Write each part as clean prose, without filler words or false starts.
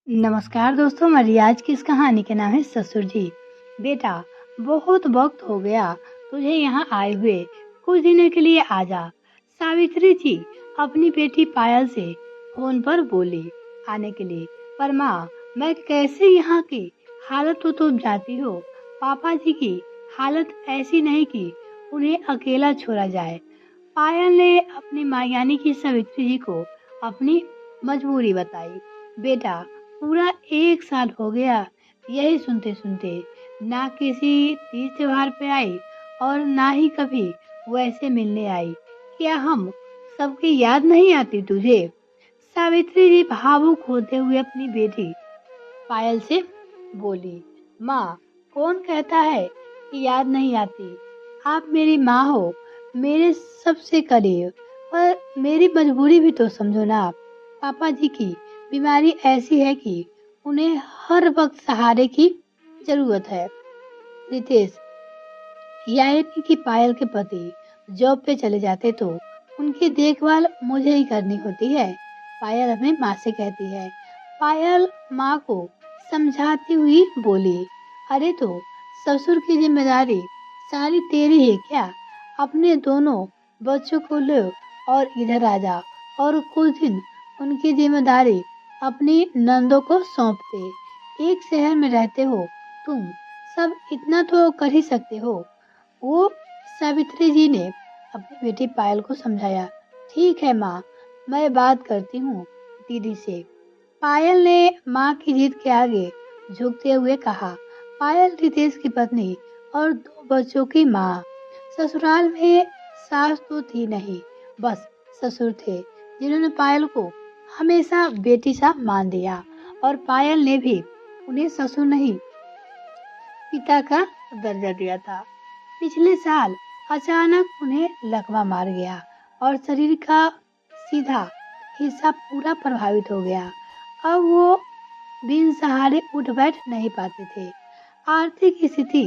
नमस्कार दोस्तों, हमारी आज की इस कहानी का नाम है ससुर जी। बेटा, बहुत वक्त हो गया तुझे यहाँ आए हुए, कुछ दिनों के लिए आ जा। सावित्री जी अपनी बेटी पायल से फोन पर बोली आने के लिए। पर माँ, मैं कैसे यहाँ की हालत तो तुम जानती हो। पापा जी की हालत ऐसी नहीं कि उन्हें अकेला छोड़ा जाए। पायल ने अपनी माँ यानी कि सावित्री जी को अपनी मजबूरी बताई। बेटा, पूरा 1 साल हो गया यही सुनते सुनते, ना किसी तीज त्योहार पे आई और ना ही कभी वैसे मिलने आई। क्या हम सबकी याद नहीं आती तुझे? सावित्री जी भावुक होते हुए अपनी बेटी पायल से बोली। माँ, कौन कहता है कि याद नहीं आती? आप मेरी माँ हो, मेरे सबसे करीब। पर मेरी मजबूरी भी तो समझो ना। पापा जी की बीमारी ऐसी है कि उन्हें हर वक्त सहारे की जरूरत है। रितेश यानी कि पायल के पति जॉब पे चले जाते तो उनकी देखभाल मुझे ही करनी होती है, पायल अपनी माँ से कहती है। पायल माँ को समझाती हुई बोली, अरे तो ससुर की जिम्मेदारी सारी तेरी है क्या? अपने दोनों बच्चों को लो और इधर आ जा और कुछ दिन उनकी जिम्मेदारी अपनी नंदों को सौंप दे। एक शहर में रहते हो तुम, सब इतना तो कर ही सकते हो। वो सावित्री जी ने अपनी बेटी पायल को समझाया। ठीक है माँ, मैं बात करती हूँ दीदी से। पायल ने माँ की जिद के आगे झुकते हुए कहा। पायल रितेश की पत्नी और 2 बच्चों की माँ। ससुराल में सास तो थी नहीं, बस ससुर थे जिन्होंने पायल को हमेशा बेटी सा मान दिया। और पायल ने भी उन्हें ससुर नहीं, पिता का दर्जा दिया था। पिछले साल अचानक उन्हें लकवा मार गया और शरीर का सीधा हिस्सा पूरा प्रभावित हो गया। अब वो बिन सहारे उठ बैठ नहीं पाते थे। आर्थिक स्थिति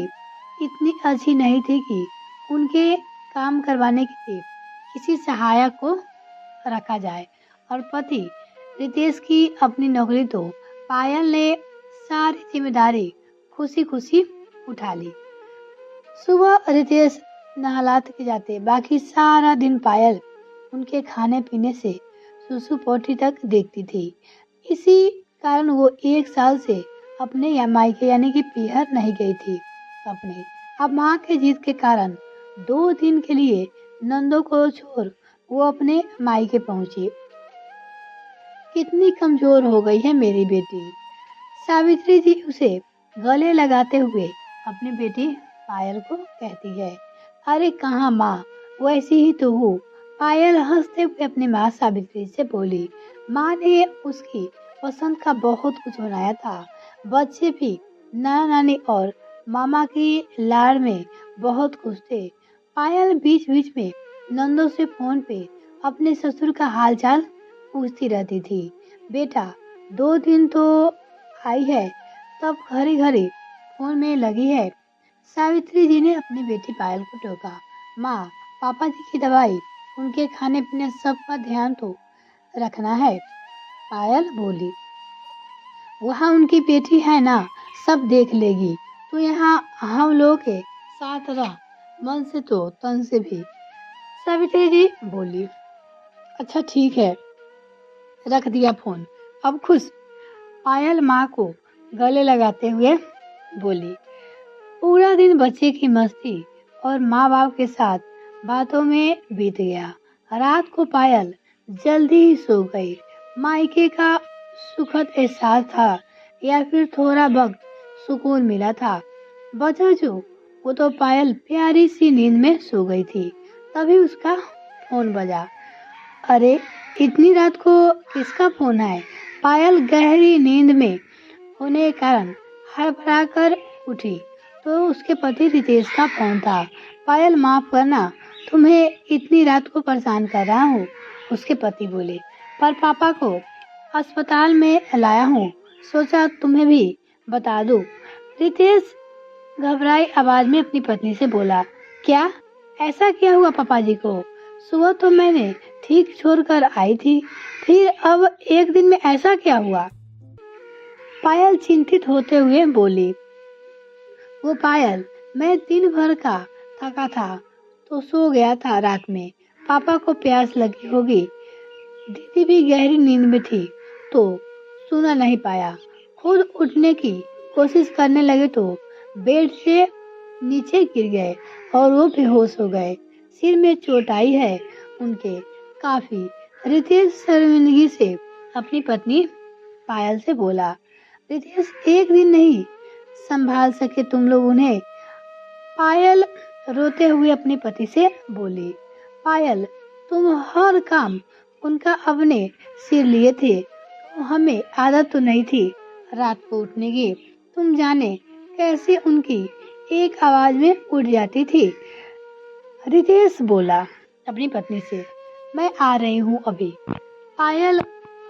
इतनी अच्छी नहीं थी कि उनके काम करवाने के लिए किसी सहायक को रखा जाए। और पति रितेश की अपनी नौकरी तो पायल ने सारी जिम्मेदारी खुशी खुशी उठा ली। सुबह रितेश नहलाते के जाते, बाकी सारा दिन पायल उनके खाने पीने से सुसु पोटी तक देखती थी। इसी कारण वो 1 साल से अपने या मायके यानी कि पीहर नहीं गई थी अपने। अब माँ के जिद के कारण 2 दिन के लिए नंदों को छोड़ वो अपने मायके पहुंची। कितनी कमजोर हो गई है मेरी बेटी, सावित्री जी उसे गले लगाते हुए अपनी बेटी पायल को कहती है। अरे कहाँ माँ, वैसी ही तो हूँ, पायल हंसते हुए अपनी माँ सावित्री से बोली। माँ ने उसकी पसंद का बहुत कुछ बनाया था। बच्चे भी नाना नानी और मामा की लाड़ में बहुत खुश थे। पायल बीच बीच में नंदों से फोन पे अपने ससुर का हालचाल पूछती रहती थी। बेटा, 2 दिन तो आई है, तब घड़ी घड़ी फोन में लगी है। सावित्री जी ने अपनी बेटी पायल को टोका। माँ, पापा जी की दवाई, उनके खाने पीने सब का ध्यान तो रखना है, पायल बोली। वहाँ उनकी बेटी है ना, सब देख लेगी। तो यहाँ हम लोग के साथ रह, मन से तो तन से भी, सावित्री जी बोली। अच्छा ठीक है, रख दिया फोन, अब खुश, पायल माँ को गले लगाते हुए बोली। पूरा दिन बच्चे की मस्ती और माँ बाप के साथ बातों में बीत गया। रात को पायल जल्दी ही सो गई। मायके का सुखद एहसास था या फिर थोड़ा वक्त सुकून मिला था, बचा जो वो तो पायल प्यारी सी नींद में सो गई थी। तभी उसका फोन बजा। अरे इतनी रात को किसका फोन है? पायल गहरी नींद में होने के कारण हड़बड़ा कर उठी तो उसके पति रितेश का फोन था। पायल, माफ करना, तुम्हें इतनी रात को परेशान कर रहा हूँ, उसके पति बोले। पर पापा को अस्पताल में लाया हूँ, सोचा तुम्हें भी बता दूँ। रितेश घबराई आवाज में अपनी पत्नी से बोला। क्या ऐसा क्या हुआ पापा जी को? सुबह तो मैंने ठीक छोड़कर आई थी, फिर अब एक दिन में ऐसा क्या हुआ? पायल चिंतित होते हुए बोली। वो पायल, मैं दिन भर का थका था तो सो गया था रात में। पापा को प्यास लगी होगी। दीदी भी गहरी नींद में थी तो सुना नहीं पाया। खुद उठने की कोशिश करने लगे तो बेड से नीचे गिर गए और वो बेहोश हो गए। सिर में चोट आई है उनके काफी। रितेश शर्मिंदगी से अपनी पत्नी पायल से बोला। रितेश, एक दिन नहीं संभाल सके तुम लोग उन्हें? पायल रोते हुए अपने पति से बोली। पायल, तुम हर काम उनका अपने सिर लिए थे तो हमें आदत तो नहीं थी रात को उठने की। तुम जाने कैसे उनकी एक आवाज में उठ जाती थी। रितेश बोला अपनी पत्नी से। मैं आ रही हूँ अभी। पायल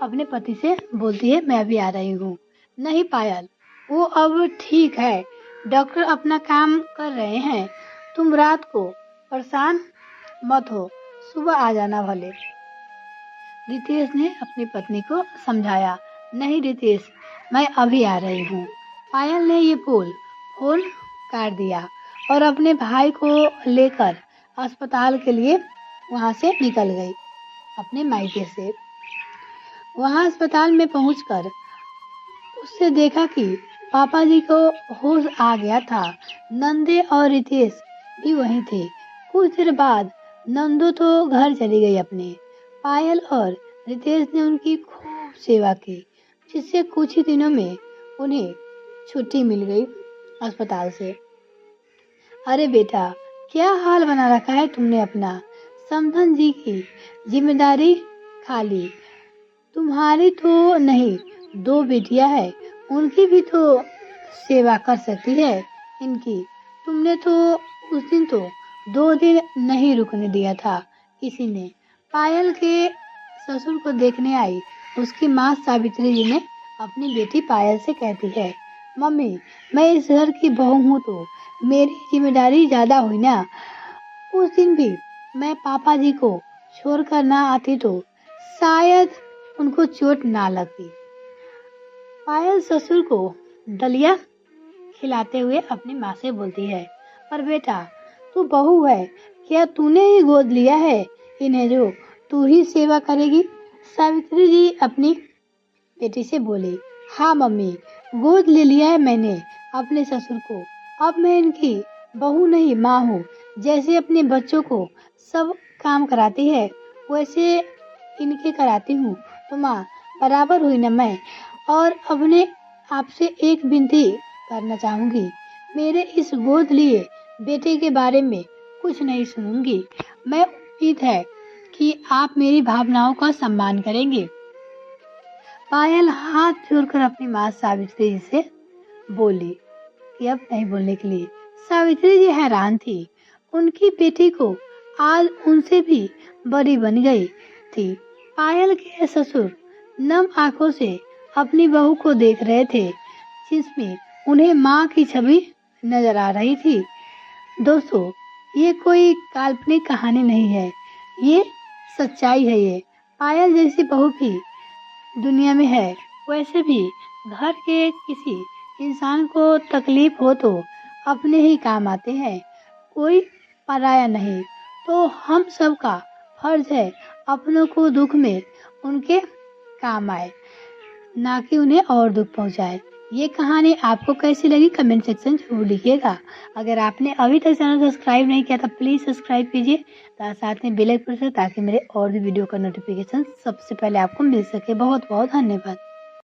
अपने पति से बोलती है, मैं अभी आ रही हूँ। नहीं पायल, वो अब ठीक है। डॉक्टर अपना काम कर रहे हैं। तुम रात को परेशान मत हो, सुबह आ जाना भले। रितेश ने अपनी पत्नी को समझाया। नहीं रितेश, मैं अभी आ रही हूँ। पायल ने ये बोल फोन काट दिया और अपने भाई को लेकर अस्पताल के लिए वहां से निकल गई अपने मायके से। वहां अस्पताल में पहुंचकर उससे देखा कि पापा जी को होश आ गया था। नंदे और रितेश भी वहीं थे। कुछ देर बाद नंदू तो घर चली गई अपने। पायल और रितेश ने उनकी खूब सेवा की, जिससे कुछ ही दिनों में उन्हें छुट्टी मिल गई अस्पताल से। अरे बेटा, क्या हाल बना रखा है तुमने अपना। समधन जी की जिम्मेदारी खाली तुम्हारी तो नहीं, दो बेटियां हैं, उनकी भी तो सेवा कर सकती है इनकी। तुमने तो उस दिन तो 2 दिन नहीं रुकने दिया था किसी ने। पायल के ससुर को देखने आई उसकी माँ सावित्री जी ने अपनी बेटी पायल से कहती है, मम्मी, मैं इस घर की बहू हूँ तो मेरी जिम्मेदारी ज्यादा हुई ना। उस दिन भी मैं पापा जी को छोड़कर ना आती तो शायद उनको चोट ना लगती। पायल ससुर को दलिया खिलाते हुए अपनी माँ से बोलती है, पर बेटा, तू बहू है, क्या तूने ही गोद लिया है इन्हें जो तू ही सेवा करेगी? सावित्री जी अपनी बेटी से बोली। हाँ मम्मी, गोद ले लिया है मैंने अपने ससुर को। अब मैं इनकी बहू नहीं, माँ हूँ। जैसे अपने बच्चों को सब काम कराती है वैसे इनके कराती हूँ तो माँ बराबर हुई ना मैं। और अपने आपसे एक विनती करना चाहूंगी, मेरे इस गोद लिए बेटे के बारे में कुछ नहीं सुनूंगी। मैं उम्मीद है कि आप मेरी भावनाओं का सम्मान करेंगे। पायल हाथ जोड़कर अपनी माँ सावित्री जी से बोली कि अब नहीं बोलने के लिए। सावित्री जी हैरान थी। उनकी बेटी को आज उनसे भी बड़ी बन गई थी। पायल के ससुर नम आंखों से अपनी बहू को देख रहे थे, जिसमें उन्हें माँ की छवि नजर आ रही थी। दोस्तों, ये कोई काल्पनिक कहानी नहीं है, ये सच्चाई है। ये पायल जैसी बहू भी दुनिया में है। वैसे भी घर के किसी इंसान को तकलीफ हो तो अपने ही काम आते हैं, कोई पराया नहीं। तो हम सबका फर्ज है अपनों को दुख में उनके काम आए, ना कि उन्हें और दुख पहुंचाए। ये कहानी आपको कैसी लगी कमेंट सेक्शन जरूर लिखिएगा। अगर आपने अभी तक चैनल सब्सक्राइब नहीं किया तो प्लीज़ सब्सक्राइब कीजिए, साथ में बेल आइकन प्रेस करें ताकि मेरे और भी वीडियो का नोटिफिकेशन सबसे पहले आपको मिल सके। बहुत बहुत धन्यवाद।